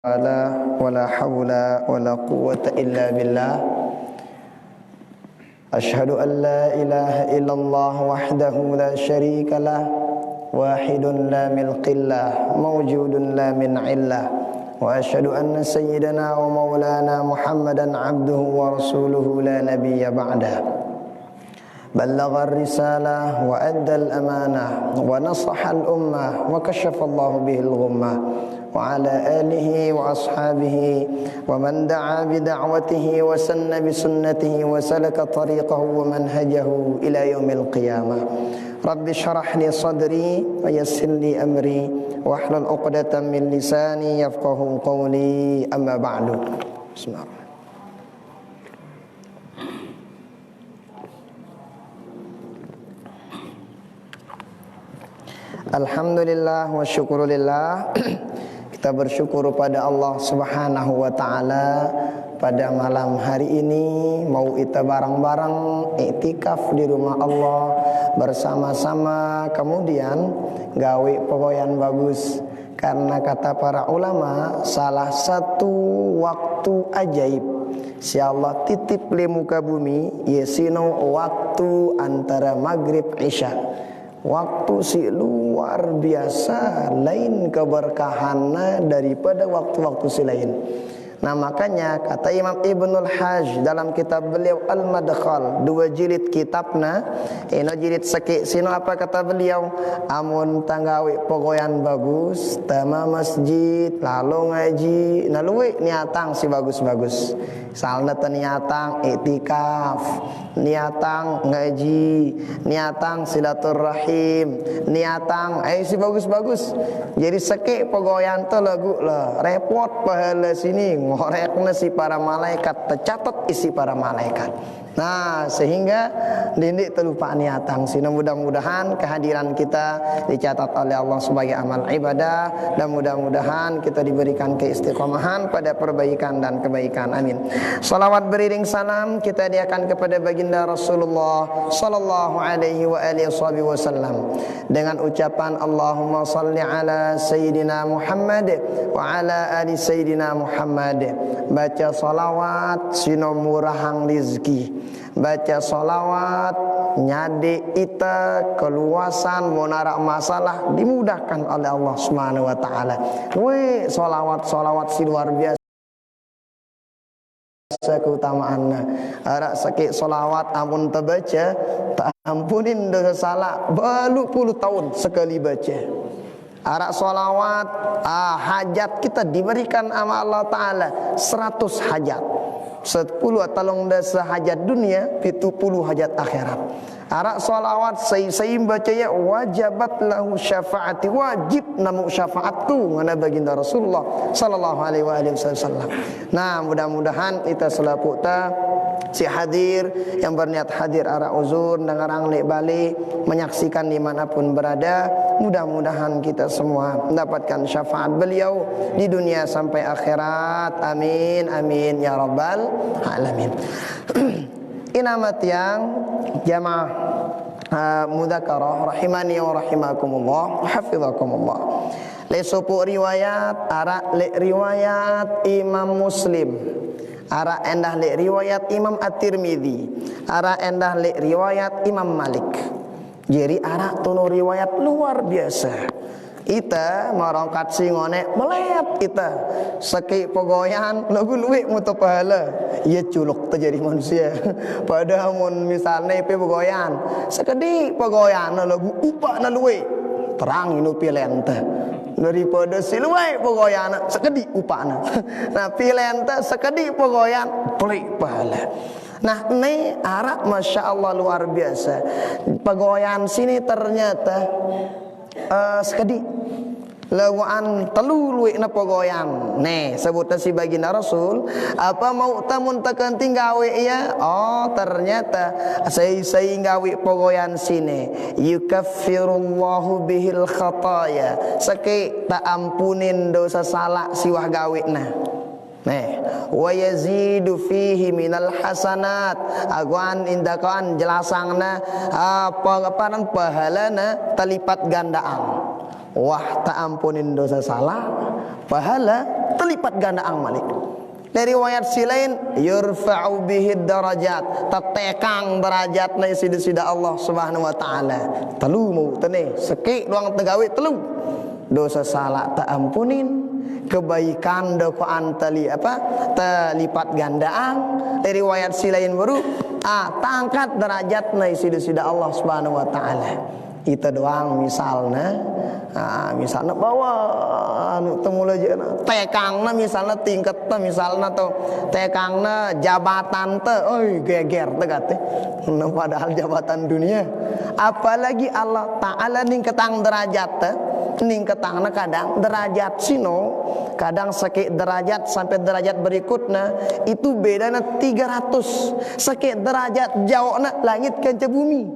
ولا حول ولا قوة إلا بالله أشهد أن لا إله إلا الله وحده لا شريك له واحد لا ملق له موجود لا من علة وأشهد أن سيدنا ومولانا محمدا عبده ورسوله لا نبي بعده بلغ الرسالة وأدى الأمانة ونصح الأمة وكشف الله به الغمة وعلى آله وأصحابه ومن دعا بدعوته وسن بسنته وسلك طريقه ومنهجه إلى يوم القيامة رب اشرح لي صدري ويسر لي أمري واحلل عقدة من لساني يفقه قولي أما بعد بسم الله. Alhamdulillah wa syukurillah. Kita bersyukur pada Allah Subhanahu wa taala pada malam hari ini mau kita bareng-bareng iktikaf di rumah Allah bersama-sama, kemudian gawe pegoyan bagus. Karena kata para ulama, salah satu waktu ajaib si Allah titip di muka bumi yasino waktu antara maghrib isya. Waktu si luar biasa, lain keberkahannya daripada waktu-waktu si lain. Nah makanya kata Imam Ibnul Hajj dalam kitab beliau Al-Madkhal, 2 jilid kitabna, ino jilid seki sino apa kata beliau, amun tanggawi pegoyan bagus tema masjid lalu ngaji naluwe niatang si bagus-bagus. Salna niatang iktikaf, niatang ngaji, niatang silaturahim, niatang si bagus-bagus. Jadi seki pegoyan tuh lagu lah repot pahala sini ngorekna si para malaikat, tercatat isi para malaikat. Nah sehingga dindik terlupa niatang sini. Mudah-mudahan kehadiran kita dicatat oleh Allah sebagai amal ibadah, dan mudah-mudahan kita diberikan keistiqomahan pada perbaikan dan kebaikan, amin. Salawat beriring salam kita diakan kepada baginda Rasulullah sallallahu alaihi wa alihi wasallam dengan ucapan Allahumma salli ala Sayyidina Muhammad wa ala ali Sayyidina Muhammad. Baca salawat sino murahang rizki, baca salawat nyade ita keluasan monarak masalah dimudahkan oleh Allah Subhanahu wa taala. Salawat si luar biasa keutamaannya. Arak sakit solawat amun terbaca tak ampunin dosa salah balu puluh tahun sekali baca. Arak solawat hajat kita diberikan sama Allah Ta'ala 100 hajat, 10 talong dasa hajat dunia, 70 hajat akhirat. Arak solawat saya baca ya wajabat lahu syafaati, wajib namu syafaat tu ngana baginda Rasulullah sallallahu alaihi wasallam. Nah mudah-mudahan kita selaku ta si hadir yang berniat hadir arak uzur dan ngarang lek balik menyaksikan dimanapun berada, mudah-mudahan kita semua mendapatkan syafaat beliau di dunia sampai akhirat, amin amin ya rabbal alamin. Inamat yang jamaah mudzakarah rahimani wa rahimakumullah hafizakumullah. Le sopo riwayat ara le riwayat Imam Muslim, ara endah le riwayat Imam At-Tirmidzi, ara endah le riwayat Imam Malik. Jadi ara tunu riwayat luar biasa. Ita marangkat singone melet ita seki pegoyan lagu luwek mutu pahala ia culuk terjadi manusia. Padahal mun misalnya pe pegoyan sekedi pegoyan lagu upak na luwek terang inu pilente daripada si luwek pegoyan sekedi upakna. Nah pilente sekedi pegoyan pelik pahala. Nah ini arak masya Allah luar biasa. Pegoyan sini ternyata sekedi lawan telu luwek na pegoyan. Nih sebutnya si baginda Rasul apa mau tamun tekan tinggawe ya. Oh ternyata saya gawe pegoyan sini yukaffirullahu bihil khataya, seki tak ampunin dosa salah siwah gawe nah. Wa yazidu fihi minal hasanat, aguan indakan jelasangna apa pahalana talipat gandaan. Wah tak ampunin dosa salah, pahala terlipat gandaan malik. Dari riwayat si lain yurfa'u bihi darajat, tetekang derajat na sida Allah Subhanahu wa taala. Telu mau tene sekik doang tegawe telu. Dosa salah tak ampunin, kebaikan doko antali terlipat gandaan. Dari riwayat si lain baru tangkat derajat na sida Allah Subhanahu wa taala. Itu doang misalnya. Misalnya bawa temu aja tekangna misalnya tingkatnya misalnya atau tekangna jabatan geger tegate padahal jabatan dunia, apalagi Allah Ta'ala ningketang derajat ningketangna kadang derajat sino kadang sakit derajat sampai derajat berikutnya itu bedanya 300 sakit derajat jauhna langit kanca bumi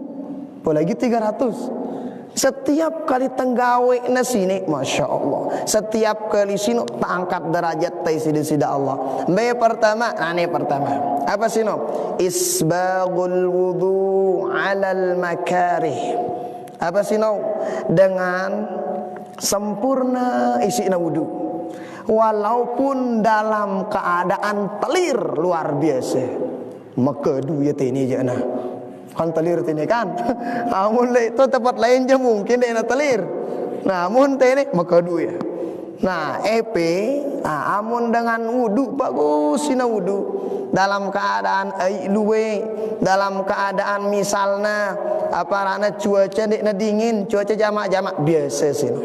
apalagi 300. Setiap kali tenggawe na sini, Masya Allah, setiap kali sini angkat derajat tay sida Allah. Pertama, pertama apa sino? Isbagul wudu alal makarih. Apa sino? Dengan sempurna isi na wudu, walaupun dalam keadaan telir luar biasa. Maka duya ini aja nah. Kan telir tini kan amun itu tempat lain je mungkin dia nak telir namun tini makadu ya nah amun dengan wudu bagus sina wudu dalam keadaan luwe dalam keadaan misalnya cuaca dek dingin cuaca jamak biasa sino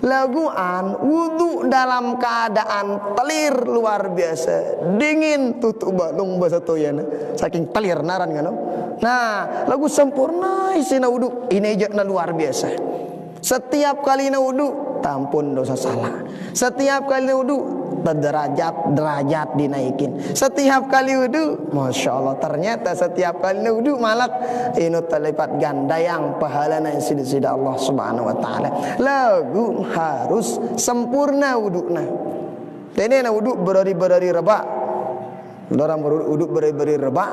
laguan wudu dalam keadaan telir luar biasa dingin tutup balung bahasa toyana saking telir naran kan nah lagu sempurna isina wudu ini aja luar biasa setiap kali na wudu tampun dosa salah setiap kali wudu derajat dinaikin setiap kali wudu Masya Allah ternyata setiap kali wudu malak ini terlipat ganda yang pahalana sida Allah Subhanahu wa taala lagu harus sempurna wuduna ini na wudu berari reba orang wudu berari reba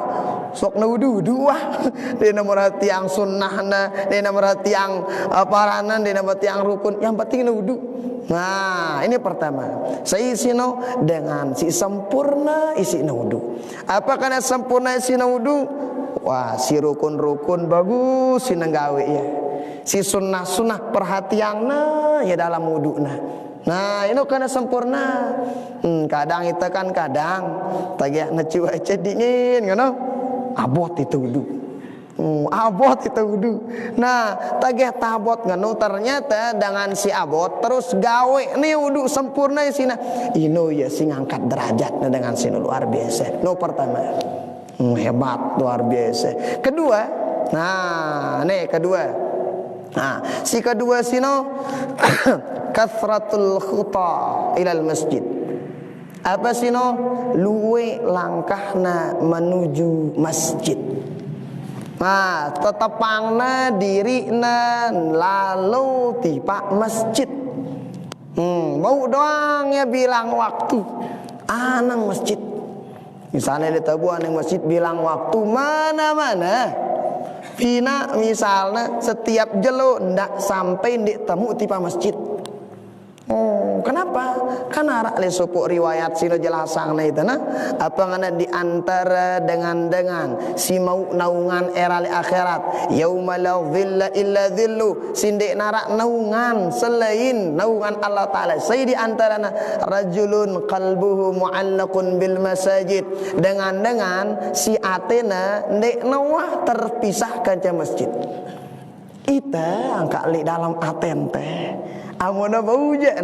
sok na wudu wah dia merhati yang sunnahna dia merhati yang paranan dia merhati yang rukun yang penting na wudu. Nah ini pertama saya isino dengan si sempurna isi na wudu. Apa karena sempurna isi na wudu? Wah si rukun bagus si nenggawe ya si sunnah perhatianna ya dalam wudu nah ini karena sempurna kadang itu kan kadang tagih cuaca dingin kan abot itu wudu abot itu wudu nah tagih tabot nganu ternyata dengan si abot terus gawe nih wudu sempurna isina ino ya sing ngangkat derajatnya dengan sini luar biasa pertama hebat luar biasa kedua si kedua sino kathratul khuta ilal masjid apa sino luwe langkahna menuju masjid. Nah, tetepangna dirina lalu tiba masjid. Mau doang ya bilang waktu anang masjid. Misalnya di tabu anang masjid bilang waktu mana-mana. Pina misalnya setiap jelo ndak sampai ndik temu tiba masjid. Kenapa? Karena arak le supuk riwayat sino jelasang na itu apa ngana di antara dengan si mau naungan era le akhirat yauma la dhilla illa dhillu sindek narak naungan selain naungan Allah taala sai di antarana rajulun qalbuhu muallaqun bil masajid dengan si atena ndek nawah terpisahkan ke masjid ita angka li dalam aten teh amuna bauja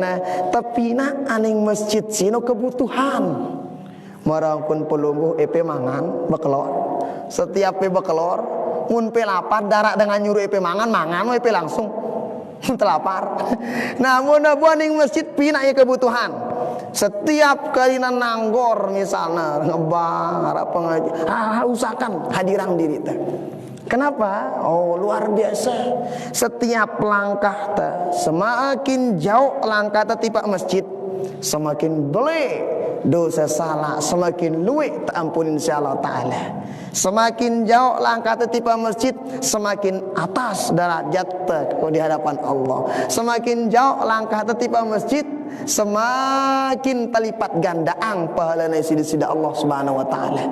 tapi aning masjid sino kebutuhan marangkun pelungguh epe mangan bekelor setiap pe bekelor mun pe lapar darak dengan nyuruh epe mangan epe langsung telapar namun aning masjid pina ya kebutuhan setiap kali nanggor misalnya ngebang harap pengaji usahakan hadirang diri teh. Kenapa? Luar biasa. Setiap langkah semakin jauh langkah tiba masjid semakin belik dosa salah, semakin luwih tak ampunin insyaallah taala. Semakin jauh langkah tipa masjid, semakin atas derajat di hadapan Allah. Semakin jauh langkah tipa masjid, semakin terlipat gandaan pahalana sida Allah Subhanahu wa taala.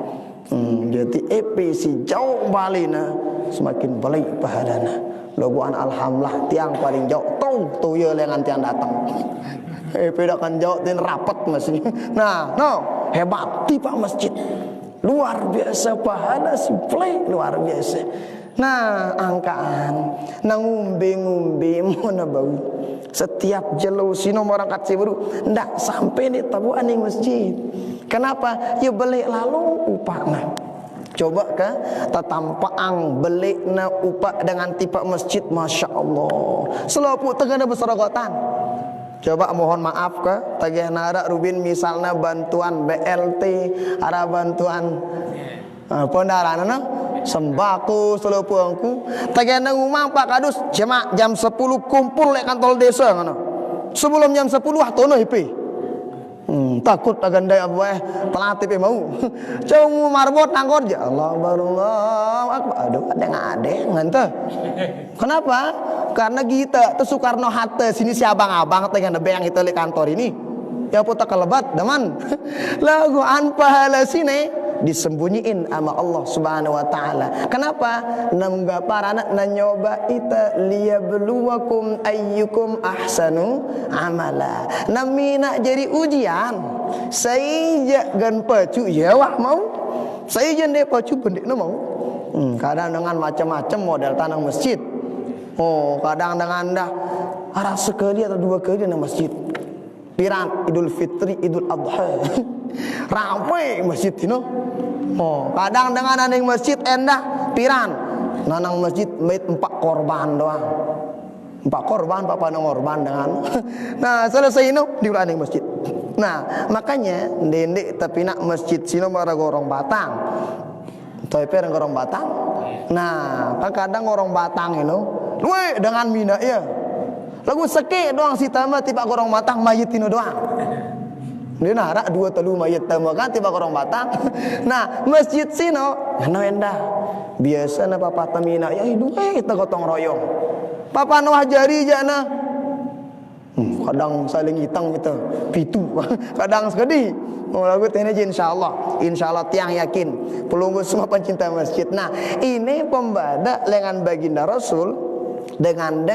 Jadi si jauh balina semakin baik pahalana. Logoan alhamdulillah tiang paling jauh tu ya lengan tiang datang. Pedakan jauh dan rapat masih. Nah, hebat tipe masjid. Luar biasa pahala si play luar biasa. Nah, angkaan nang ngumbe mana bau. Setiap jelo sino marangkat si baru ndak sampai ni tabuan ning masjid. Kenapa? Ya balik lalu upahna. Coba ke tatampaang belikna upak dengan tipe masjid, masya Allah. Selalu tengah berseragotan. Coba mohon maaf ke tagih nara Rubin misalnya bantuan BLT, ada bantuan pendarana sembako selalu puangku. Tagih nang umang Pak Kadus jam 10 kumpul lek kantor desa ngono. Sebelum jam 10 atono IP. Takut agandai apa pelatih mau. Coba marbot nangkor ya Allah barullah. Aduh ada ngante. Kenapa? Karena kita tuh Soekarno Hatta sini si abang-abang dengan nebeng itu di kantor ini. Yang putar kelebat daman. Lagu an pahala sini disembunyiin sama Allah Subhanahu wa taala. Kenapa? Namga para anak nanyoba ita liyabluwakum ayyukum ahsanu amala. Namina jadi ujian. Saya gan pacu ya wah mau. Saya jende pacu bendekna mau. Kadang dengan macam-macam model tanah masjid. Kadang dengan dah arah sekali atau dua kali di masjid. Piran Idul Fitri, Idul Adha. Ramai masjid ini. Kadang dengan aning masjid endah piran. Nanang masjid mait 4 korban doang. 4 korban papa nang korban dengan. Nah, selesai ini di aning masjid. Nah, makanya ndendek tapi nak masjid sino mara gorong batang. Tapi perang gorong batang. Nah, kadang gorong batang itu luwe dengan mina ya. Lagu seke doang si tama tiba gorong batang mayit ini doang. Dia narak 2 telu mayit tama kan tiba gorong batang. Nah, masjid sino ana endah. Biasa na papa tamina ya duwe kita gotong royong. Papa Noah jari jana. Kadang saling hitang kita pitu. Kadang sekedi. Lagu teh insyaallah tiang yakin pelunggu semua pencinta masjid. Nah, ini pembada lengan baginda Rasul dengan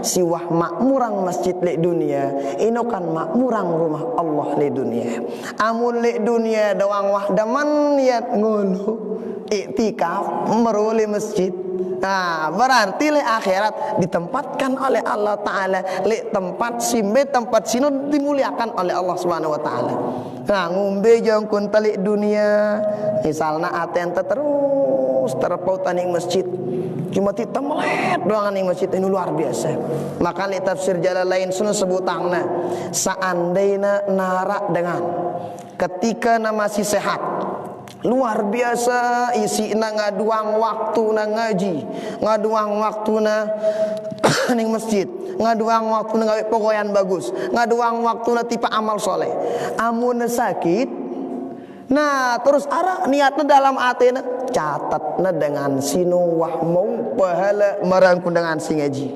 siwah makmurang masjid lek dunia ino kan makmurang rumah Allah lek dunia. Amun lek dunia doang wah daman niat ngulu iktikaf meruli masjid. Nah, berarti lek akhirat ditempatkan oleh Allah Ta'ala lek tempat simbe tempat sino dimuliakan oleh Allah Subhanahu Wa Ta'ala. Nah, ngumbe jong kun telik dunia misalnya aten terus terpautan ing masjid cuma kita melet doang ning masjid ini luar biasa. Maka li tafsir Jalalain sunnah sebutangna seandainya narak dengan ketika masih sehat luar biasa isi ngaduang waktu na ngaji, ngaduang waktu na ning masjid, ngaduang waktu na gawe pokoyan bagus, ngaduang waktu na tipe amal soleh. Amun sakit, nah terus arah niatnya dalam atena catatna dengan sinu wah mau pahala merangkul dengan si ngaji.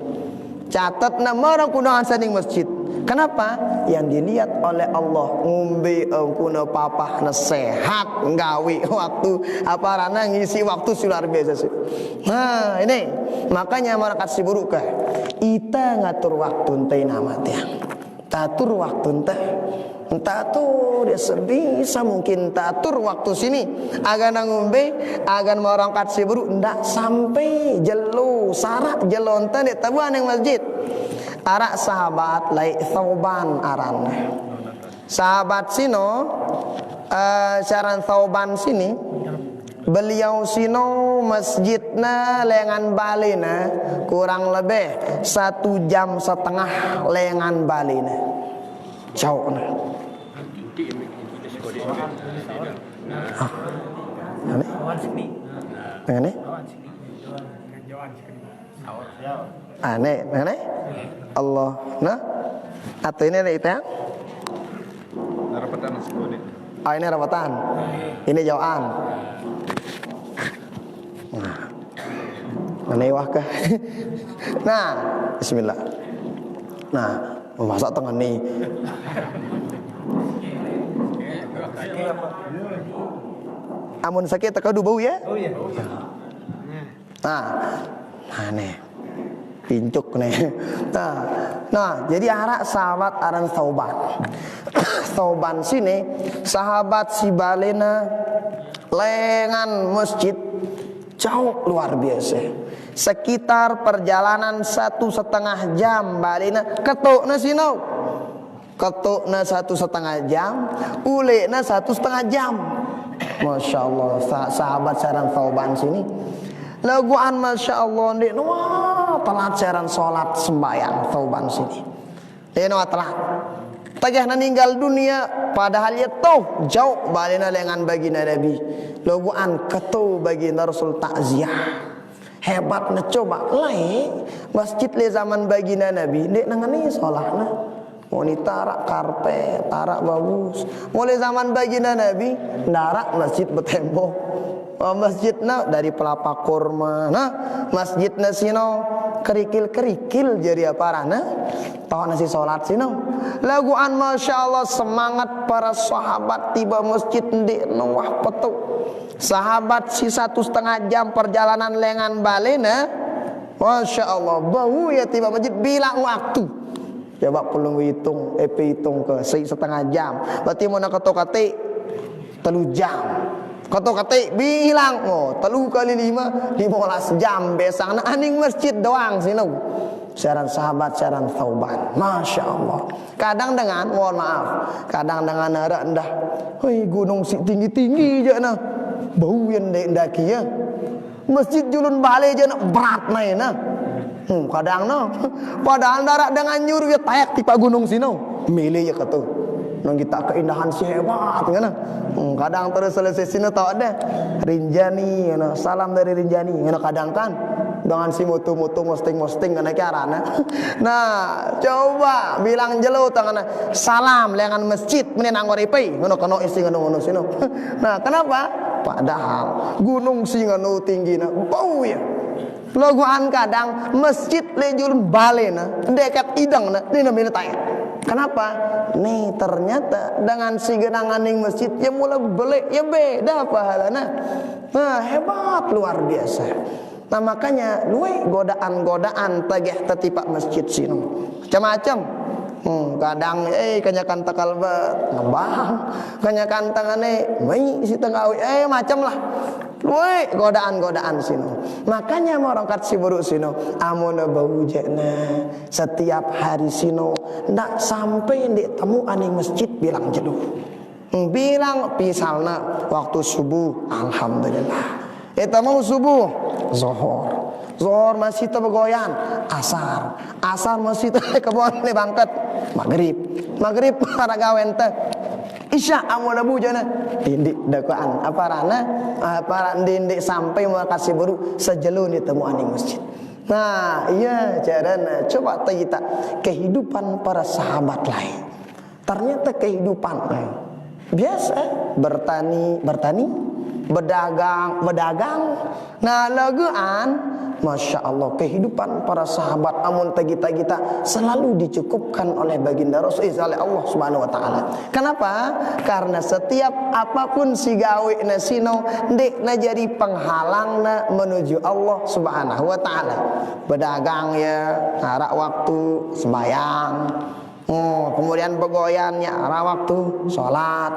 Catatna merangkul dengan saning masjid. Kenapa? Yang dilihat oleh Allah ngumbe kuna papah na sehat nggawi waktu apa rana ngisi waktu luar biasa sih. Nah, ini makanya masyarakat si buruk kah. Ita ngatur waktu teh nama tiang. Tatur waktu teh. Entah tuh dia sebisa mungkin tatur waktu sini agan ngumbe agan marangkat si buruk ndak sampai jelo sarak jelo ente dek tabuan yang masjid. Arak sahabat lai Thauban aran. Sahabat sino syaran Thauban sini beliau sino masjidna lengan balina kurang lebih 1,5 jam lengan balina. Jauh na. Aneh. Allah, nah, atau ini ada itu ya? Ini rapatan. Ini jawaan. Nah, wah kah? Nah, bismillah. Nah, masak tengah nih. Amun sakit tekadu bau ya? Oh iya. Nah nih. Pincuk nih. Nah, jadi arak sahabat aran Thauban. Thauban sini sahabat si balena lengan masjid jauh luar biasa. Sekitar perjalanan 1,5 jam balena ketukna sino. Ketukna 1,5 jam, ulekna 1,5 jam. Masya Allah, sahabat saran Thauban sini laguan Masya Allah di wah telat saran sholat sembahyang Thauban sini. Dia telat. Tajahna ninggal dunia padahal ya tuh jauh balena lengan baginda Nabi. Laguan ketu baginda Rasul takziah. Hebatnya coba lai masjid le zaman baginda Nabi dek nangani sholatna. Wanita tarak karpet, tarak bagus. Mulai zaman baginda Nabi, darak masjid bertembok. Masjidna dari pelapa kurma. Nah, masjidna sino kerikil-kerikil jadi aparana. Tahu nasi sholat sino. Laguan Masya Allah semangat para sahabat tiba masjid di nawah petuk. Sahabat si 1,5 jam perjalanan lengan balena. Masya Allah bau ya tiba masjid bilang waktu. Coba pelung hitung, hitung ke 1,5 jam. Berarti mau nak ketok-ketik 3 jam. Ketok-ketik bilang, 3 kali 5, 15 jam besang. Nah, aning masjid doang sini. Saran sahabat, saran Thauban. Masya Allah. Kadang dengan, mohon maaf, kadang dengan rendah. Hei gunung si tinggi-tinggi je nah. Bau yang daki ya. Masjid julun balai je nak berat naik nah. Kadang no, padahal darat dengan nyuruh ya tayak tipa gunung sino, milih ya kata, nong kita keindahan si hebat, kan? Kadang terus selesai sini tahu ada, Rinjani, salam dari Rinjani, kadang kan, dengan si mutu-mutu mosting kena karana. Nah, coba bilang jelo tangan, salam lengan masjid, menenang waripai, kena isi ngono sino. Nah, kenapa? Padahal gunung si ngono tinggi na, bau ya. Loguan kadang masjid lejulun balena dekat idang na ni namanya tanya. Kenapa? Nih ternyata dengan si genangan ning masjid ya mulai belik ya beda pahalana. Nah hebat luar biasa. Nah makanya luwe godaan-godaan tagih tetipak masjid sino macam-macam. Kadang kanyakan takal bet ngembang, kanyakan tangane mai si tengah macam lah. Luwe godaan-godaan sino. Makanya orang kat si buruk sino amun bau jena setiap hari sino ndak sampai ndik temu aning masjid bilang jeduh. Bilang pisalna waktu subuh alhamdulillah. Eta mau subuh zuhur. Zuhur masih terbegoyan, asar masih kebon ni bangkat, maghrib para gawen teh, isya amun abu jana, indik dakwaan para indik sampai mau kasih baru sejelu ni temu aning masjid. Nah iya carana coba kita kehidupan para sahabat lain, ternyata kehidupan biasa bertani, berdagang. Nah laguan Masya Allah kehidupan para sahabat amun kita selalu dicukupkan oleh baginda Rasul oleh Allah Subhanahu wa taala. Kenapa? Karena setiap apapun si gawe na sino ndik na jadi penghalang na menuju Allah Subhanahu wa taala. Berdagang ya, ngarak waktu sembahyang. Kemudian begoyannya arah waktu sholat.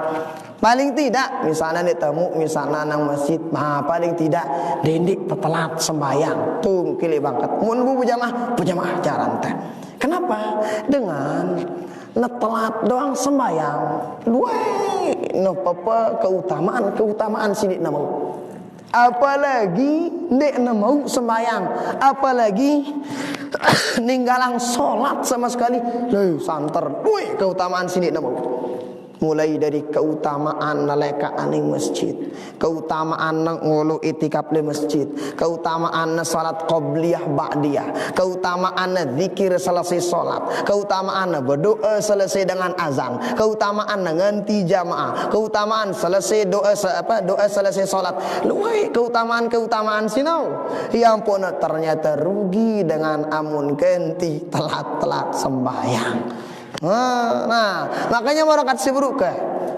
Paling tidak misalnya ditemu misalnya nang masjid, paling tidak dendik tetelat sembahyang tung kili bangkat mun bu berjamaah jaran teh. Kenapa? Dengan netelat doang sembahyang luwe no papa keutamaan sidik na mau. Apalagi ndek na mau sembahyang, apalagi ninggalang sholat sama sekali. Santer, woi keutamaan sini na mau. Mulai dari keutamaan naleka aning masjid, keutamaan ngulu itikaf di masjid, keutamaan salat qabliyah ba'diyah, keutamaan zikir selesai salat, keutamaan berdoa selesai dengan azan, keutamaan nganti jamaah, keutamaan selesai doa selesai salat. Luai keutamaan sinau. Yang pun ternyata rugi dengan amun kenti telat-telat sembahyang. Nah, makanya marokat sibruk ke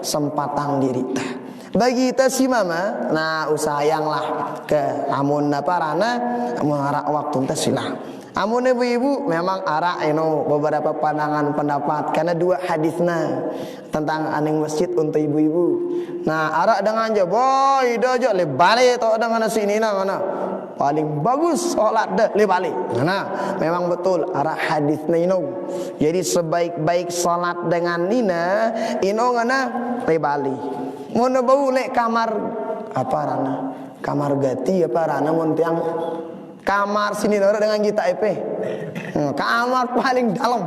sempatang diri teh. Bagi kita si mama, nah usahayanglah ke amun parana, amun arak waktu teh silang. Amun ibu-ibu memang arak beberapa pandangan pendapat karena dua hadisna tentang aning masjid untuk ibu-ibu. Nah, arak dengan aja boy dojo le balik tok dengan sini mana. Paling bagus solat dah le balik. Nah, memang betul arah hadisnya ino. Jadi sebaik-baik solat dengan nina ino ngana le balik. Mun bau le kamar apa rana? Kamar gati apa rana mun tiang kamar sini dengan kita kamar paling dalam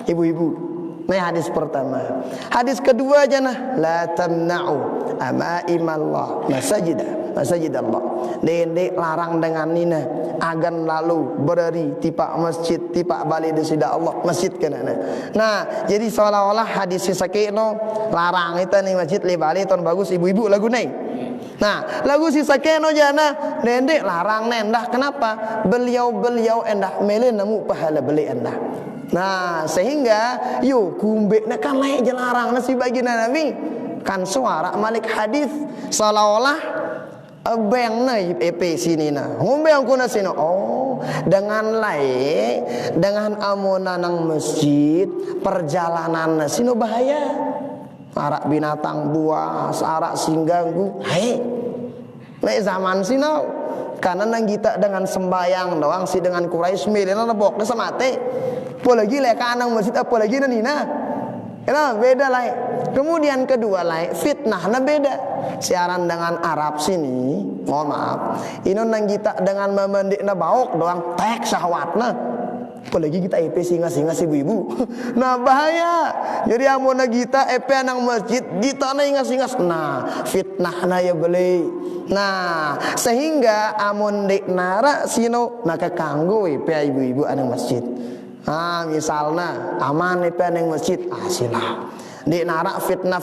ibu-ibu. Nah, hadis pertama. Hadis kedua jana la tamna'u amaimallah masajid Allah. Dendek larang dengan nina agan lalu berdiri tipak masjid tipak balik di sida Allah masjid kenana. Nah, jadi seolah-olah hadis sakeno larang itu nih masjid li balik ton bagus ibu-ibu lagu nih. Nah, lagu si sakeno jana dendek larang nendah kenapa? Beliau endah mele namu pahala beli endah. Nah, sehingga yuk kumbek nak kan layak jelarang nasi bagi Nabi kan suara malik hadis seolah-olah beng nai sini na humbeng kuna sini dengan layak dengan amunanang masjid perjalanan sini bahaya arak binatang buas arak singganggu nek zaman sini karena nang kita dengan sembayang doang si dengan Quraisy milena lebok na samate apalagi lek anang masjid apalagi nina beda lah. Kemudian kedua lah fitnah na beda siaran dengan Arab sini mohon maaf ini nang kita dengan memendik na baok doang tek syahwatna apalagi kita singa ibu-ibu nah bahaya. Jadi amun kita nang masjid kita na ingas-ingas nah fitnah na ya beli. Nah, sehingga amun dek nara sino maka kanggo ibu-ibu anang masjid. Nah, misalnya aman anang masjid sila. Dek nara fitnah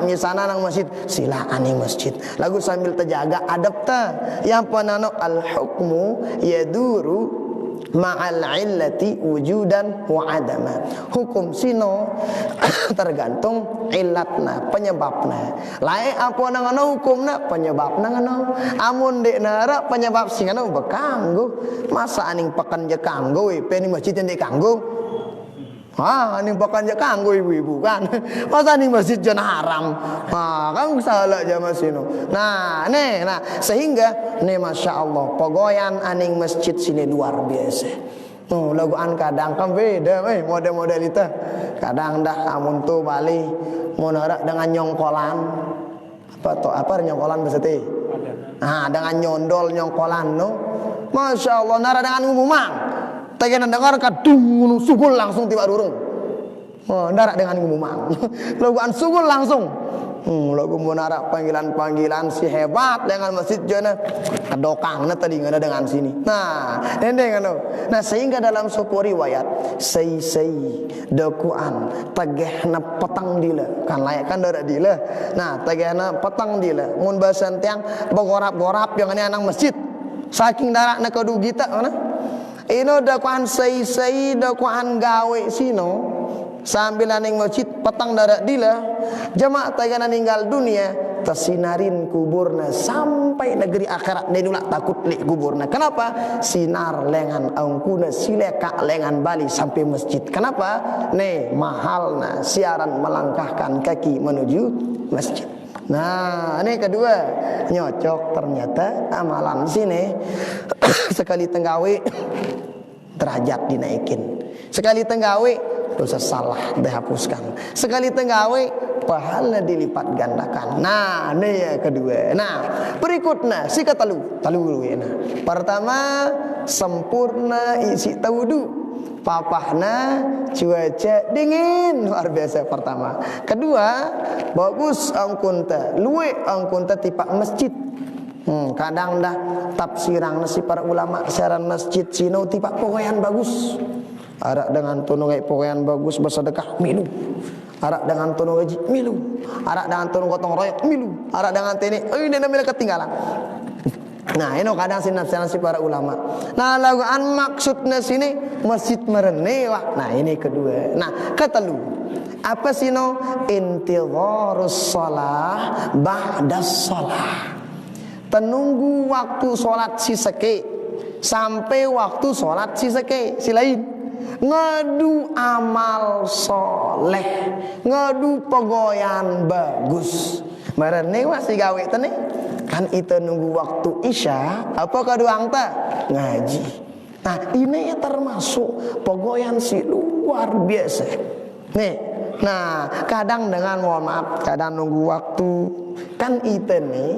misalnya nang masjid sila anang masjid. Lagu sambil terjaga adab ta yang panano al hukmu yaduru ma'al illati wujudan wa adama. Hukum sino tergantung illatna penyebabna. Lae apa nang ana hukumna penyebabna ngono. Amun dek nara penyebab sing ana bekanggo. Masa aning pekan je kanggo ni masjid yang dek kanggo. Aning pekan je kanggo ibu-ibu kan. Masa aning masjid jan haram. Kan salah jamaah sino. Nah, sehingga Masya Allah pogoyan aning masjid sini luar biasa. Laguan kadang kan beda model-model itu. Kadang dah amun tu bali monara dengan nyongkolan. Apa nyongkolan bahasa teh? Dengan nyondol nyongkolan Masya Allah nara dengan ngumumang. Tegenan dengar kadung sugul langsung tiba durung. Darat dengan ngumumang. Laguan sugul langsung. Lagu menara panggilan-panggilan si hebat dengan masjid jana kedokangna tadi ngana dengan sini. Nah, nah sehingga dalam sebuah riwayat sei dokuan tegehna petang dila kan layak kan darat dila. Nah, tegehna petang dila mun basan tiang begorap-gorap yang ini anang masjid. Saking daratna kedu kita mana? Ino dakuan sei dakuan gawe sino. Sambil aning masjid petang darat dila jamaah tagana ninggal dunia tersinarin kuburna sampai negeri akhirat nenulak takut li kuburna. Kenapa? Sinar lengan angkuna sileka lengan bali sampai masjid. Kenapa? Mahalna siaran melangkahkan kaki menuju masjid. Nah, ini kedua nyocok ternyata amalan sini sekali tenggawe derajat dinaikin. Sekali tenggawe dosa salah dihapuskan. Sekali tenggawe pahala dilipat gandakan. Nah, ini ya kedua. Nah, berikutnya si katalu. Pertama sempurna isi tawudu. papahna cuaca dingin luar biasa pertama. Kedua, bagus angkun teh, luwe angkun teh tipak masjid. Kadang dah tafsirang nasi para ulama saran masjid sino tipak pokoyan bagus. Arak dengan tunung pokoyan bagus bersedekah milu. Arak dengan tunung gaji milu. Arak dengan tunung gotong royong milu. Arak dengan tini ini namanya ketinggalan. Nah, ini kadang sinan-sinan si para ulama. Nah, laguan maksudnya sini masjid merene wah. Nah, ini kedua. Nah, ketelu. Apa sino? Intidharus shalah ba'das shalah. Tenunggu waktu sholat siseke sampai waktu sholat siseke silain ngadu amal soleh, ngadu pegoyan bagus. Marane masih gawe tene kan itu nunggu waktu isya apa kaduang ta ngaji. Nah ini ya termasuk pegoyan si luar biasa nih. Nah kadang dengan mohon maaf kadang nunggu waktu kan itu nih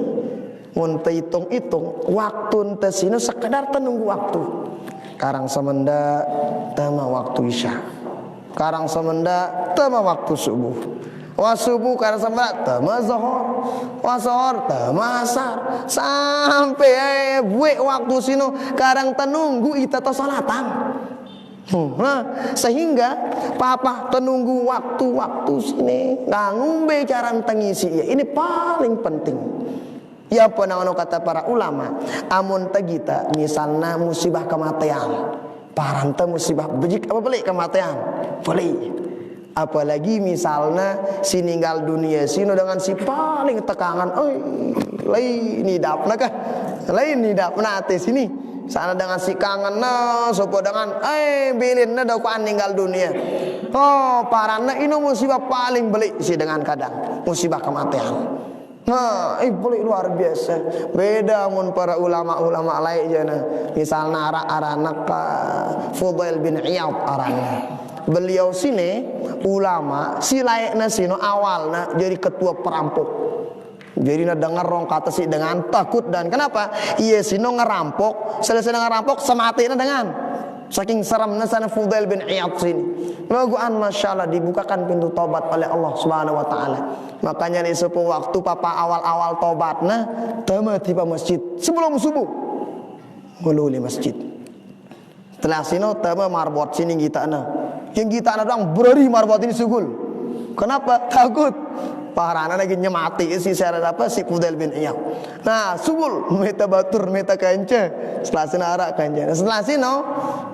untuk hitung-hitung waktu ente sini sekedar tenunggu waktu. Karang semenda tema waktu isya, karang semenda tema waktu subuh, wa subuh karang semenda tema zuhur, wa zuhur tema asar, sampai buat waktu sini karang tenunggu ita to salatan. Sehingga papa tenunggu waktu-waktu sini ngangumbe cara tengisi ya ini paling penting. Ya penangono kata para ulama, amun tagita misalnya musibah kematian, paranta musibah bejik apa balik kematian, boleh. Apalagi misalnya si ninggal dunia sino dengan si paling tekangan, lain ni dapna kah, lain ni dapna ate sini. Sana dengan si kangen na, sopo dengan bilin na daw kuan ninggal dunia. Oh parana ino musibah paling balik si dengan kadang musibah kematian. Nah, boleh luar biasa. Beda mun para ulama-ulama lain jana. Misalnya anak Fudail bin Iyad arana. Beliau sini ulama si layakna sino awalna jadi ketua perampok. Jadi na dengar rong kata si dengan takut dan kenapa? Iya sino ngerampok, selesai ngerampok semati na dengan saking seramnya sana Fudail bin Iyad sini. Laguan Masya Allah dibukakan pintu tobat oleh Allah Subhanahu Wa Taala. Makanya di sepuh waktu papa awal-awal tobatnya tama tiba masjid sebelum subuh ngululi masjid. Setelah sino tama marbot sini kita na. Yang kita na doang berari marbot ini sugul. Kenapa? Takut. Parana lagi nyemati si syarat apa si Fudail bin Iyad. Nah, subul meta batur meta kanca. Setelah sino arak kanca. Setelah sino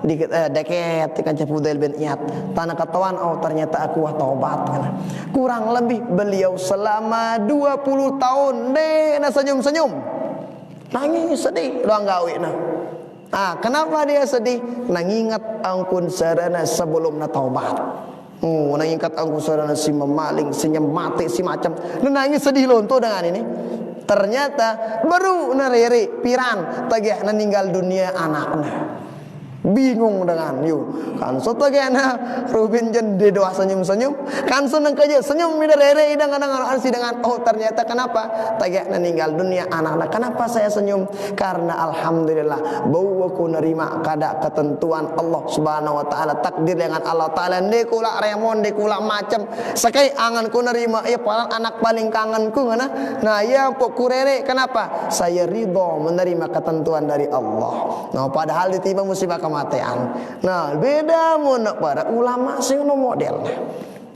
deket kanca Fudail bin Iyad. Tanah ketahuan oh ternyata aku taubat kan. Kurang lebih beliau selama 20 tahun deh na senyum-senyum. Nangis sedih doang gawe nah. Kenapa dia sedih? Nangingat angkun sarana sebelum na taubat. Nangingat angkun sarana si memaling, si nyemati, si macam. Nangis sedih lonto dengan ini. Ternyata baru narere piran tagih meninggal dunia anaknya. Bingung dengan yuk kan so tagihna Rubin jende doa senyum-senyum kan seneng kerja senyum midare idang-idang si dengan oh ternyata kenapa tagihna meninggal dunia anak-anak. Kenapa saya senyum? Karena alhamdulillah bahwa ku nerima kada ketentuan Allah Subhanahu Wa Taala, takdir dengan Allah Taala dekula remon dekula macam sakai angan ku nerima ya anak paling kangenku ngana. Nah ya pok kurere kenapa? Saya ridho menerima ketentuan dari Allah. Nah padahal ditiba musibah kematian. Nah beda mun para ulama sing no model.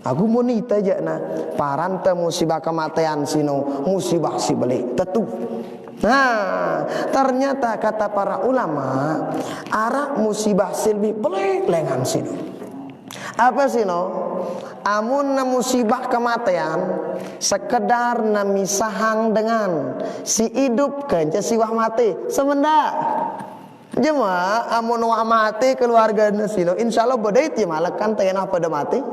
Aku mau nita aja na paranta musibah kematian sino musibah si beli tetu. Nah ternyata kata para ulama arah musibah silbi beli lengan sino. Apa sino? Amun na musibah kematian sekedar na misahang dengan si hidup kanca si wah mati semenda. Jemaah amun wah mati keluarga sino insyaallah bodait ya malakan tayana pada mati.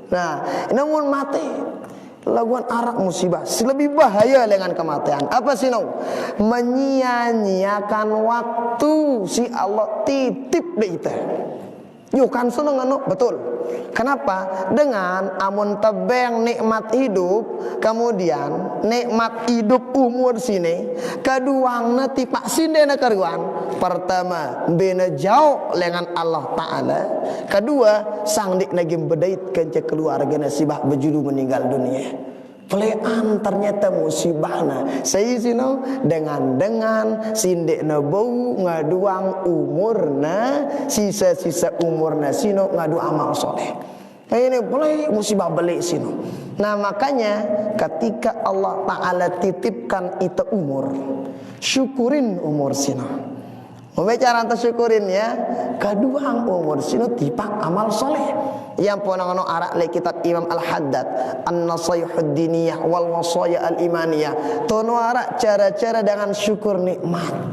Nah, namun mati laguan arak musibah lebih bahaya dengan kematian. Apa sino? Menyia-nyiakan waktu si Allah titip deh kita. Yo kan seneng anu betul. Kenapa? Dengan amun tebeng nikmat hidup, kemudian nikmat hidup umur sini, keduangna tipak sindena karuan. Pertama, bena jauh dengan Allah Ta'ala. Kedua, sang dik nagi bedait kenca keluarga nasibah berjulu meninggal dunia. Pelean ternyata musibahna saya sino dengan sindik na bau ngaduang umurna sisa-sisa umurna sino ngadu amal soleh. Ini boleh musibah balik sino. Nah makanya ketika Allah Ta'ala titipkan itu umur, syukurin umur sino. Cara tersyukurin ya, keduang umur sino tipak amal soleh. Yang ponang arak le kitab Imam Al-Haddad An-Nasayhud Diniyah wal Wasaya Al-Imaniyah. Tono arak cara-cara dengan syukur nikmat.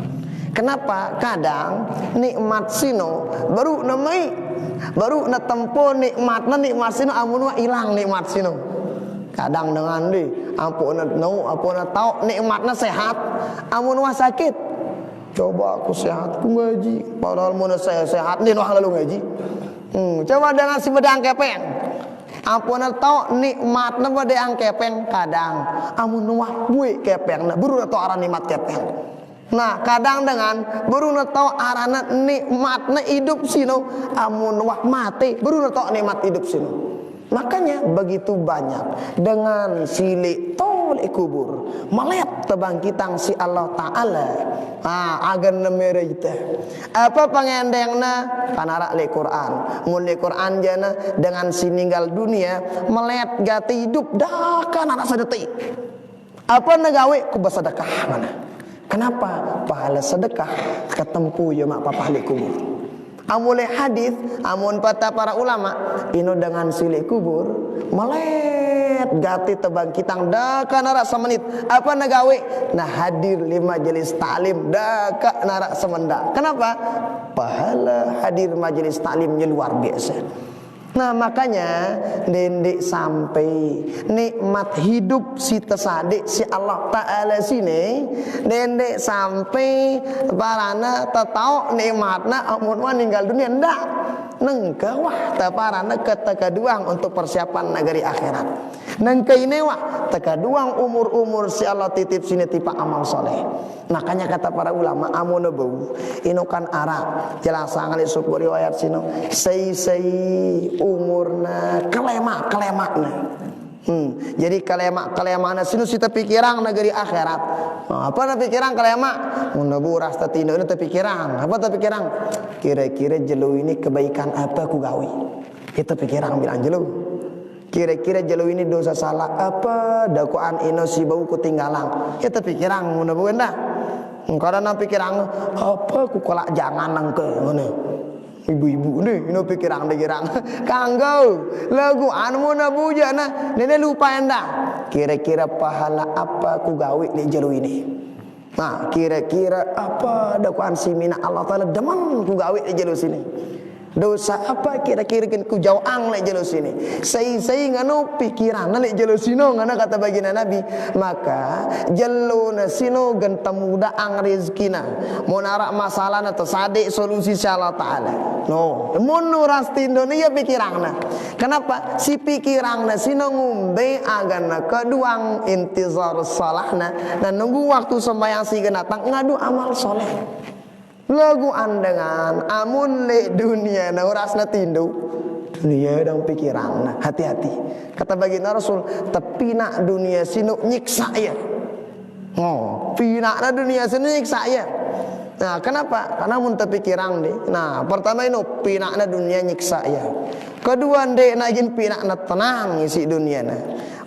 Kenapa? Kadang nikmat sino baru namai, baru na tempo nikmat sino amun wa ilang nikmat sino. Kadang dengan di ampun na tau nikmatna sehat, amun wa sakit. Coba aku sehat, aku ngaji. Padahal mun saya sehat, nih wah lalu ngaji. Coba dengan si bedang kepeng. Ampun tau nikmatna bedang kepeng kadang. Amun wah bui kepeng, buru tau arah nikmat kepeng. Nah kadang dengan buru tau arana nikmatna hidup sino. Amun wah mati, buru tau nikmat hidup sino. Makanya begitu banyak dengan silik tolek kubur melihat tebangkitang si Allah Ta'ala agan nemere kita apa pengendengna kanara le Quran mun le Quran jana dengan si ninggal dunia melihat gati hidup dah kan anak sedetik apa nagawe ku bersedekah mana kenapa pahala sedekah ketempu ya mak papa le kubur. Amule hadis, amun patah para ulama, ino dengan silik kubur, melet gati tebang kitang daka narak semenit. Apa nagawe? Nah hadir 5 majelis taklim daka narak semenda. Kenapa? Pahala hadir majelis taklimnya luar biasa. Nah makanya dendek sampai nikmat hidup si tersadik si Allah Ta'ala sini dendek sampai parana tetau nikmatna amun meninggal dunia ndak nengke wah teparana ketekaduang untuk persiapan negeri akhirat nengke ini wah tekaduang umur-umur si Allah titip sini tipa amal soleh. Makanya kata para ulama amun bau inukan arah jelasan kali suku riwayat sino sei umurna kelemakna. Jadi kelemakna sinu sita pikiran negeri akhirat. Apa na pikiran kelemak? Mun buras tatindo ini pikiran. Apa ta pikiran? Kira-kira jelu ini kebaikan apa ku gawe? Itu pikiran bilang jelu. Kira-kira jelu ini dosa salah apa? Dakwaan ino si bau ketinggalan. Itu pikiran mun bukan dah. Karena pikiran apa ku kolak jangan nangke ngono. Ibu-ibu ni ino pikiran kanggo lagu anu na bujana nene lupa enda kira-kira pahala apa ku gawe di jelu ini. Nah kira-kira apa dakwaan simina Allah Ta'ala demen ku gawe di jelu sini. Dosa apa kira-kira ku jauang lek jelo sini. Sai ngano pikiran lek jelo sino ngana kata baginda Nabi. Maka jelo na sino genta muda ang rezekina. Monara masalah na tersadik solusi Allah Ta'ala. No, mun rastindo ni ya pikirangna. Kenapa? Si pikirangna sino ngumbe agana keduang intizar salahna dan nunggu waktu sembahyang si genatang ngadu amal soleh. Lagu andengan amun le dunia na urasna tindu dunia dang pikiran nah hati-hati kata baginda Rasul tepina dunia sinu nyiksa ya pina na dunia sinu nyiksa ya. Nah kenapa? Karena mun tepikiran deh. Nah pertama ino pina na dunia nyiksa ya. Kedua deh nagin pina na tenang isi dunia na.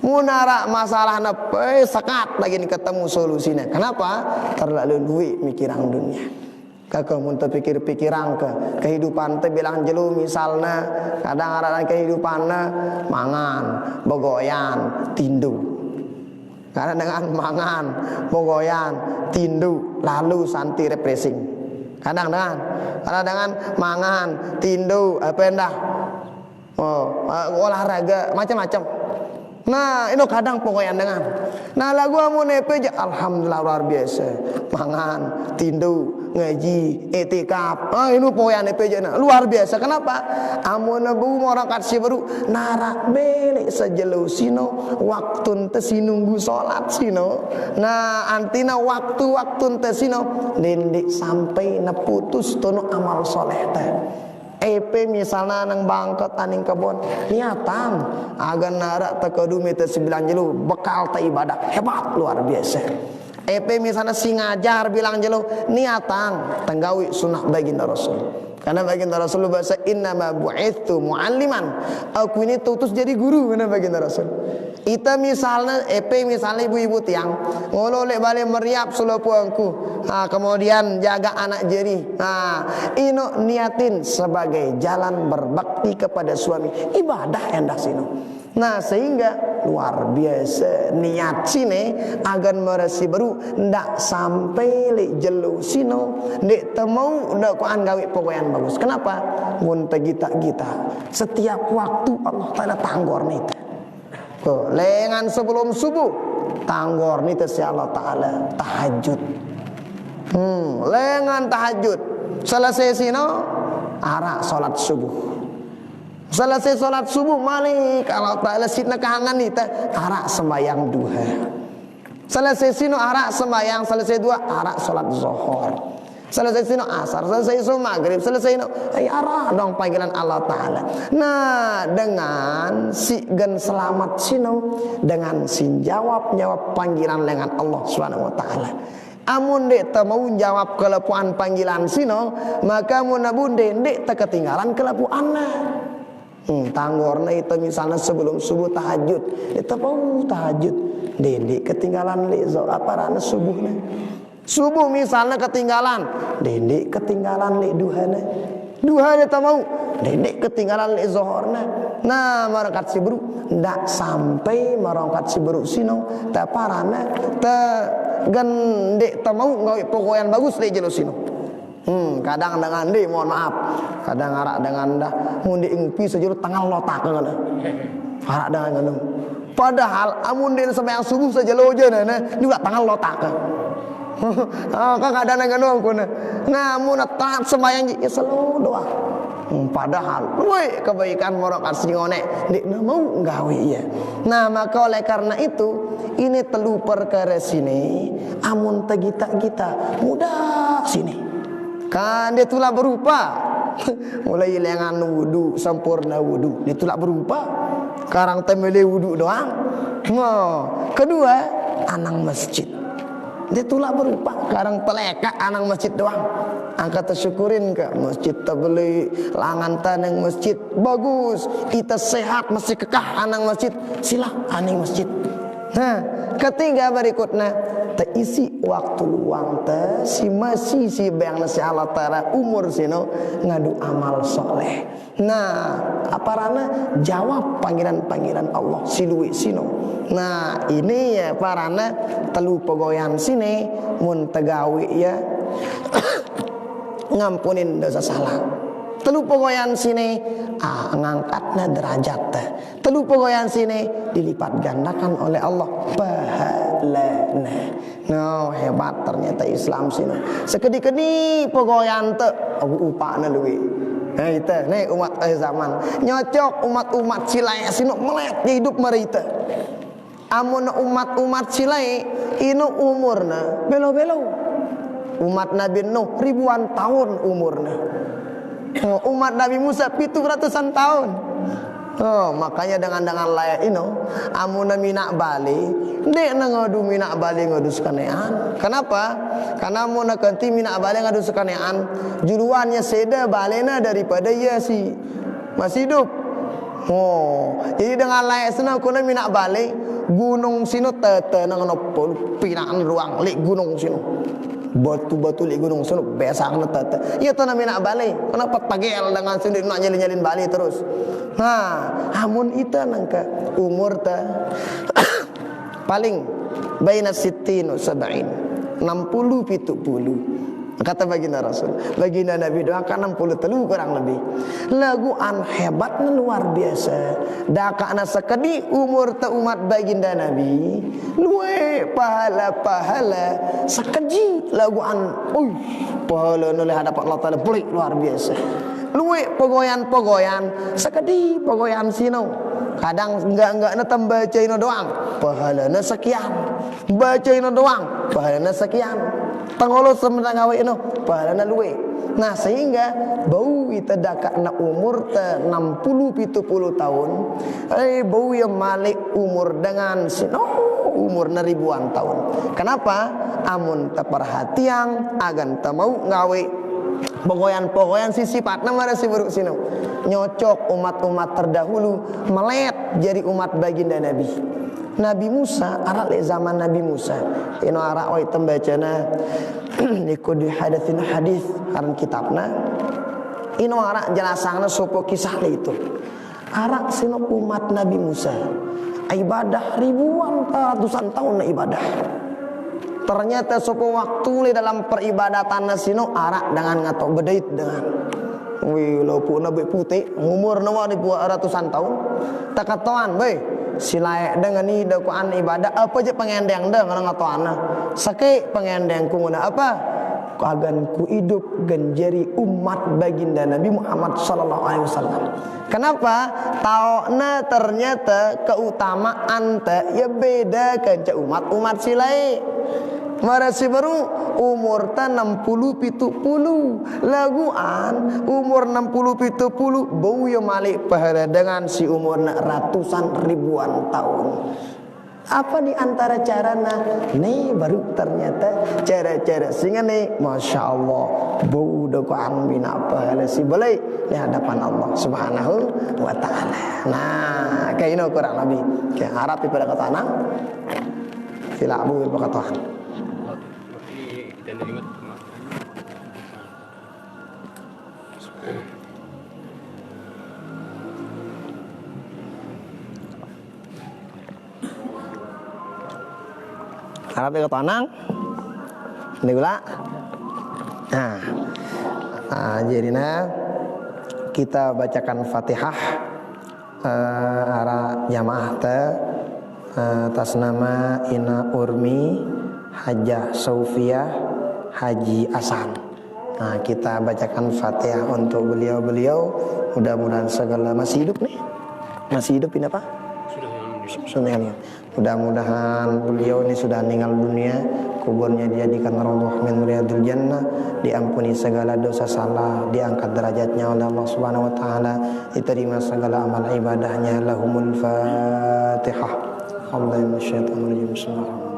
Munara masalah na sekat lagi ketemu solusinya. Kenapa? Terlalu duit mikiran dunia. Kakak mun terpikir-pikiran ke kehidupan teh bilang jelu misalnya kadang-kadang kehidupannya mangan, bogoyan, tindu. Karena dengan mangan, bogoyan, tindu lalu santi repressing. Kadang-kadang dengan mangan, tindu apa endah olahraga macam-macam. Nah, ini kadang pokoknya dengan. Nah, lagu amun epe alhamdulillah luar biasa. Mangan, tindu, ngaji, etikaf. Ah, ini pokoknya epe luar biasa. Kenapa? Amun bu orang kasih baru narak belik sejelo sino waktu ente sinunggu salat sino. Nah, antina waktu ente sino nendik sampai neputus tono amal soleh teh. EP misalnya nang bangket aning kebon niatan agar narak tekadumi te 9 jelo bekal ta ibadah hebat luar biasa. EP misalnya si ngajar bilang jelo niatan tenggawi sunnah baginda Rasul. Karena baginda Rasul bahasa innama bu'itsu mualliman. Aku ini tutus jadi guru karena baginda Rasul. Ita misalnya EP misalnya ibu-ibu tiang ngololek balik meriap sulapuangku. Nah, kemudian jaga anak jeri. Nah, ino niatin sebagai jalan berbakti kepada suami. Ibadah endah sino. Nah, sehingga luar biasa niat sini agar meresi baru ndak sampai le jelu sino ndak temau ndak kuan gawe pokoknya bagus. Kenapa? Munta kita setiap waktu Allah Taala tanggor nih. Lengan sebelum subuh tanggor nih si Allah Taala tahajud. Lengan tahajud selesai sino arak salat subuh. Selesai salat subuh malik kalau Ta'ala sitna kahangan kita arak sembahyang duha. Selesai sino arak sembahyang, selesai dua arak salat zuhur. Selesai sino asar, selesai sino maghrib, selesai sino arak dong panggilan Allah Ta'ala. Nah, dengan si gen selamat sino dengan sin jawab panggilan dengan Allah Subhanahu wa taala. Amun dek tak mau jawab kelepuan panggilan sino, maka mun abunde dek tak ketinggalan kelepuanna. Tanggorna itu misalnya sebelum subuh tahajud, kita mau tahajud, dendek ketinggalan lezo aparana subuhnya. Subuh misalnya ketinggalan, dendek ketinggalan le duhana. Duhana tak mau, dendek ketinggalan le zohorna. Nah, marangkat si buru, ndak sampai marangkat si buru sino, tak parana, tak gendek tak mau ngawi pokoknya bagus le jelo sino. Kadang dengan di mohon maaf, kadang arak dengan dah mundi ingpi sejuru tanggal lotak ngana. Arak dengan ngana. Padahal amun din sembahyang subuh saja loje nana juga tanggal lotak. Kan kadang dengan ngana. Nah, mun taat sembahyang ya selalu doa. Padahal woi kebaikan morokat singone dik mau gawe ya. Nah, maka oleh karena itu ini telu perkara sini amun tegita kita mudah sini. Kan dia tulak berupa mulai lengan wudu sempurna wudu dia tulak berupa karang temele wudu doang. Kedua anang masjid dia tulak berupa karang teleka anang masjid doang. Angkat tersyukurin ke masjid terbeli langan tanang masjid bagus kita sehat masih kekah anang masjid sila aning masjid. Nah, ketiga berikutnya terisi waktu luang te si masih si bayang nasi Allah Ta'ala umur sino ngadu amal soleh. Nah, aparana jawab panggilan-panggilan Allah silui sino. Nah, ini ya parana telu pegoyan sini mun tegawi ya ngampunin dosa salah. Telu pegoyan sini ngangkatna derajat teh. Telu pegoyan sini dilipat gandakan oleh Allah pahalana. No, hebat ternyata Islam sini. Sekedi-kedi pegoyan teh upana luwi. Nah, itu nih umat zaman nyocok umat-umat silai sini melet hidup merita. Amun umat-umat silai inu umurna belo-belo. Umat Nabi Nuh ribuan tahun umurna. Umat Nabi Musa 700-an tahun. Makanya dengan layak ini amuna minak bali dek ngadu minak bali ngadu sekanean. Kenapa? Karena amuna kanti minak bali ngadu sekanean juluannya seda balena daripada ia si masih hidup. Jadi dengan layak sana kuna minak bali gunung sino tete nang nopol pinaan ruang lek gunung sino. Batu-batu li gunung sunuk biasa kena tata. Ya tu nak minak balik. Kenapa pagel dengan sendiri nak nyalin-nyalin balik terus. Nah, amun ita nangka umur ta paling baina 60 70. 60 70. Kata baginda Rasul, baginda Nabi doakan 63 kurang lebih. Lagu an hebatnya luar biasa. Dakana sekedi umur ta umat baginda Nabi. Luwe pahala-pahala sekeji lagu an. Pahala oleh hadapan Allah Taala pelik luar biasa. Luwe pegoyan-pegoyan sekedi pegoyan sino. Kadang enggak bacain doang, pahalana sekian. Bacain doang, pahalana sekian. Pangolo sementara gawe ino pahalana luwe. Nah sehingga bau kita dakak na umur te 60-70 tahun. Bau yang malik umur dengan sino umur na ribuan tahun. Kenapa? Amun ta perhatian agan ta mau ngawe pogoyan-pogoyan si sifatna mara si buruk sino. Nyocok umat-umat terdahulu melet jadi umat baginda Nabi. Nabi Musa arak le zaman Nabi Musa ino arak wai tembacana iku di hadatsin hadis aran kitabna ino arak jelasangna sopo kisah itu arak sino umat Nabi Musa ibadah ribuan ratusan tahun na ibadah. Ternyata sopo waktu le dalam peribadatan sino arak dengan ngatok bedait dengan walaupun nabi putih umur nawa di ratusan tahun takatoan bae silaek dengan ni dakwaan ibadah apa je pengendeng dah ngarang atoana sake pengendeng ku nguna apa ku agan ku hidup genjeri umat baginda Nabi Muhammad sallallahu alaihi wasallam. Kenapa? Tauna ternyata keutamaan teh ya beda kan umat silaek. Marasi baru umur ta 60-70 laguan umur 60-70 bau ya malik pahala dengan si umur ratusan ribuan tahun. Apa di antara carana? Nih baru ternyata cara-cara singa nih Masya Allah bau dokoan bina pahala si boleh di hadapan Allah Subhanahu wa ta'ala. Nah kayak ini kurang lebih kayak harap pada kata anak silabu berkata dan ingat harap ikut tanang ini gula. Jadinya kita bacakan Fatihah ara jamaah atas nama Ina Urmi Hajah Sofia Haji Asan. Nah, kita bacakan Fatihah untuk beliau-beliau. Mudah-mudahan segala masih hidup nih. Masih hidup ini apa? Sudah. Mudah-mudahan beliau ini sudah meninggal dunia, kuburnya dijadikan rawdah min riyadil jannah, diampuni segala dosa salah, diangkat derajatnya oleh Allah Subhanahu wa taala, diterima segala amal ibadahnya. Lahumul Fatihah. Allahu minasyaitonir rajim. Bismillahirrahmanirrahim.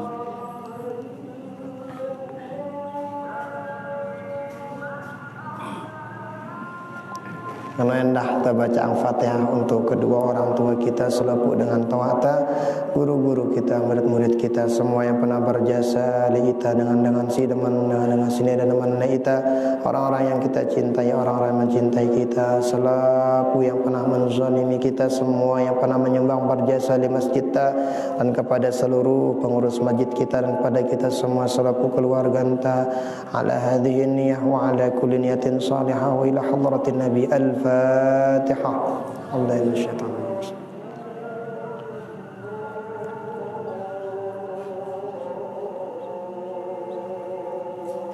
Karena hendak kita baca Al-Fatihah untuk kedua orang tua kita selaku dengan tawata, guru-guru kita, murid-murid kita, semua yang pernah berjasa li kita dengan si deman dengan sini dan teman kita, orang-orang yang kita cintai, orang-orang yang mencintai kita, selaku yang pernah menzalimi kita, semua yang pernah menyumbang berjasa di masjid kita, dan kepada seluruh pengurus masjid kita, dan kepada kita semua selaku keluarga kita, ala hadhihi niyyah wa ala kulli niyatin salihah wa ila hadratin nabi Al-Fatihah. Allahu minasyaitonir rajim.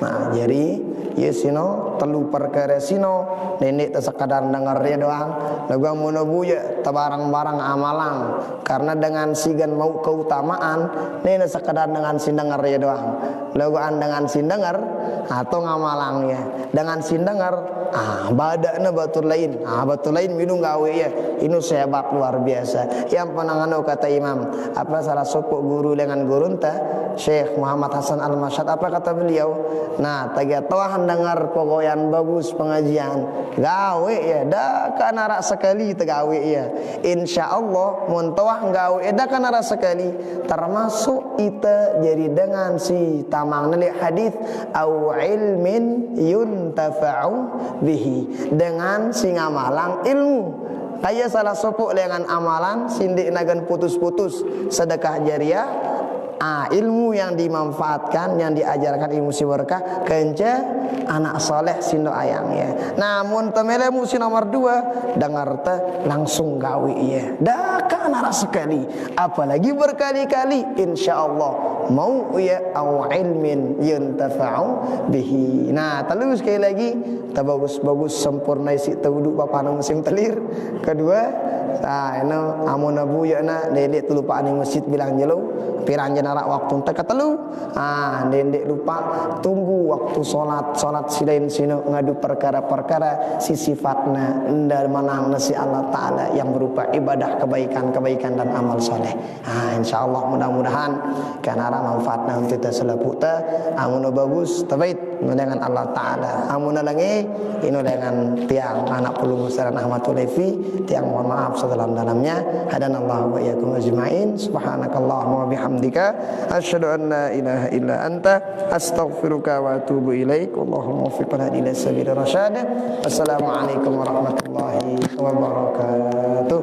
Nah, jadi yesino telu perkara sino nenek tak sekadar dengar dia doang lagu munabu ya tabarang-barang amalang karena dengan sigan mau keutamaan nenek sekadar dengan si dengar dia doang laguan dengan si dengar atau ngamalangnya dengan si dengar badana batul lain minum gawe ya ini sehebat luar biasa yang penangano kata imam apa salah sopok guru dengan guru entah Syekh Muhammad Hasan Al-Masyad apa kata beliau nah tagia tawahan dengar pogoyan bagus pengajian gawe ya dah kan arak sekali tegawe ya insyaallah mun tawah gawe dah kan arak sekali termasuk kita jadi dengan si tamang nali hadis au ilmin yuntafa'u bihi dengan si ngamalang ilmu kayak salah sopok dengan amalan sindik nagan putus-putus sedekah jariah ilmu yang dimanfaatkan, yang diajarkan ilmu si berkah kence anak soleh sindo ayang ya. Namun temele musi nomor 2 dengar te langsung gawi ya. Dah kan anak sekali, apalagi berkali-kali insyaallah mau ya au ilmin yuntafa'u bihi. Nah, telu sekali lagi bagus-bagus sempurna isi tawuduk papana musim telir. Kedua, eno amun abu ya na dedek tu lupa ning masjid bilang jelo pirang jenara waktu teka telu. Dedek lupa tunggu waktu salat silain sino ngadu perkara-perkara si sifatna ndal manang nasi Allah taala yang berupa ibadah kebaikan dan amal soleh. Insyaallah mudah-mudahan kana manfaatna untuk kita selaputa amun bagus tabait dengan Allah taala. Amun langi ino dengan tiang anak pulung Ustaz Ahmad Tulaifi tiang mohon maaf sedalam-dalamnya. Hadanallahu wa iyyakum ajmain. Subhanakallahumma wa bihamdika asyhadu an la ilaha illa anta astaghfiruka wa atubu ilaik. Allahumma waffiqna ila sabilir rasyad. Wassalamualaikum warahmatullahi wabarakatuh.